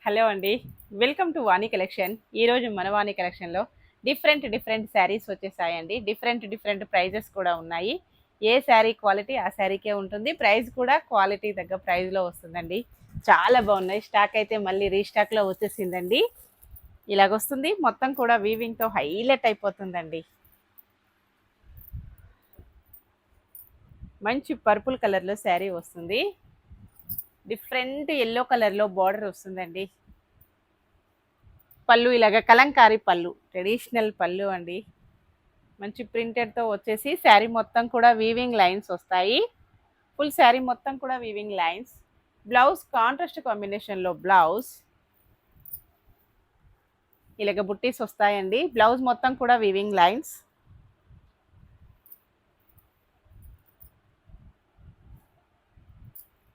Hello అండి, welcome to Vani collection. ఈరోజు మన వాణి కలెక్షన్లో డిఫరెంట్ శారీస్ వచ్చేసాయండి. డిఫరెంట్ ప్రైజెస్ కూడా ఉన్నాయి. ఏ శారీ క్వాలిటీ ఆ శారీకే ఉంటుంది. ప్రైస్ కూడా క్వాలిటీ తగ్గ ప్రైస్లో వస్తుందండి. చాలా బాగున్నాయి. స్టాక్ అయితే మళ్ళీ రీస్టాక్లో వచ్చేసిందండి. ఇలాగొస్తుంది. మొత్తం కూడా వీవింగ్తో హైలైట్ అయిపోతుందండి. మంచి పర్పుల్ కలర్లో శారీ వస్తుంది. డిఫరెంట్ ఎల్లో కలర్లో బార్డర్ వస్తుందండి. పళ్ళు ఇలాగ కలంకారీ పళ్ళు, ట్రెడిషనల్ పళ్ళు అండి. మంచి ప్రింటెడ్తో వచ్చేసి శారీ మొత్తం కూడా వీవింగ్ లైన్స్ వస్తాయి. ఫుల్ శారీ మొత్తం కూడా వీవింగ్ లైన్స్. బ్లౌజ్ కాంట్రాస్ట్ కాంబినేషన్లో బ్లౌజ్ ఇలాగ బుట్టీస్ వస్తాయండి. బ్లౌజ్ మొత్తం కూడా వీవింగ్ లైన్స్.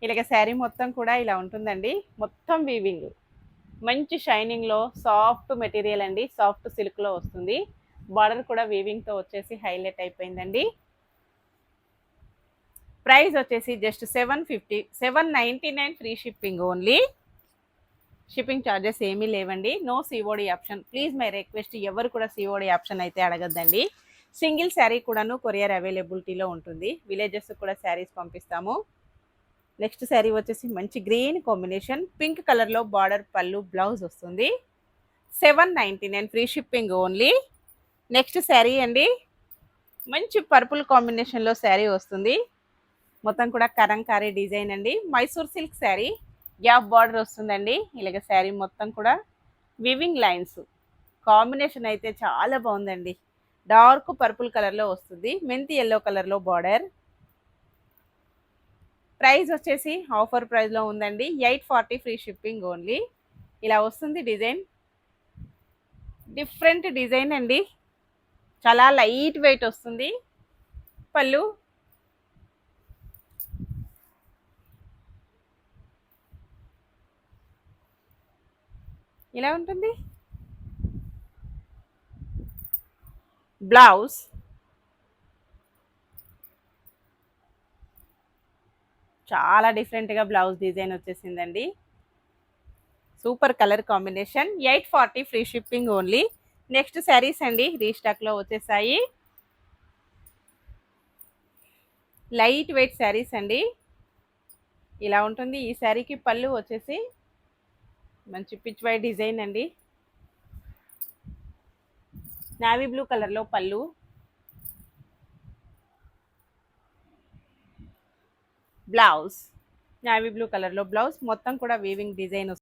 ఇలాగ శారీ మొత్తం కూడా ఇలా ఉంటుందండి. మొత్తం వీవింగ్, మంచి షైనింగ్లో సాఫ్ట్ మెటీరియల్ అండి. సాఫ్ట్ సిల్క్లో వస్తుంది. బార్డర్ కూడా వీవింగ్తో వచ్చేసి హైలైట్ అయిపోయిందండి. ప్రైస్ వచ్చేసి just 750, 799 free shipping only. Shipping charges ఏమీ లేవండి. No COD option. Please my request, ఎవరు కూడా సిఓడి ఆప్షన్ అయితే అడగద్దండి. సింగిల్ శారీ కూడాను కొరియర్ అవైలబిలిటీలో ఉంటుంది. విలేజెస్ కూడా శారీస్ పంపిస్తాము. నెక్స్ట్ శారీ వచ్చేసి మంచి గ్రీన్ కాంబినేషన్, పింక్ కలర్లో బార్డర్, పళ్ళు, బ్లౌజ్ వస్తుంది. 799 free shipping only. Next sari అండి, మంచి పర్పుల్ కాంబినేషన్లో శారీ వస్తుంది. మొత్తం కూడా కరంకారీ డిజైన్ అండి. Mysore silk sari, gap border వస్తుందండి. ఇలాగ శారీ మొత్తం కూడా వివింగ్ లైన్స్. కాంబినేషన్ అయితే చాలా బాగుందండి. డార్క్ పర్పుల్ కలర్లో వస్తుంది. మెంతి ఎల్లో కలర్లో బార్డర్. ప్రైస్ వచ్చేసి ఆఫర్ ప్రైస్లో ఉందండి. 840 ఫ్రీ షిప్పింగ్ ఓన్లీ. ఇలా వస్తుంది డిజైన్. డిఫరెంట్ డిజైన్ అండి. చాలా లైట్ వెయిట్ వస్తుంది. పళ్ళు ఇలా ఉంటుంది. బ్లౌజ్ చాలా డిఫరెంట్గా బ్లౌజ్ డిజైన్ వచ్చేసిందండి. Super colour combination. 840 free shipping only. Next saris అండి రీస్టాక్లో వచ్చేసాయి. లైట్ వెయిట్ శారీస్ అండి. ఇలా ఉంటుంది. ఈ శారీకి పళ్ళు వచ్చేసి మంచి పిచ్ వైట్ డిజైన్ అండి. నావీ బ్లూ కలర్లో పళ్ళు, బ్లౌజ్ నావీ బ్లూ కలర్లో బ్లౌజ్. మొత్తం కూడా వీవింగ్ డిజైన్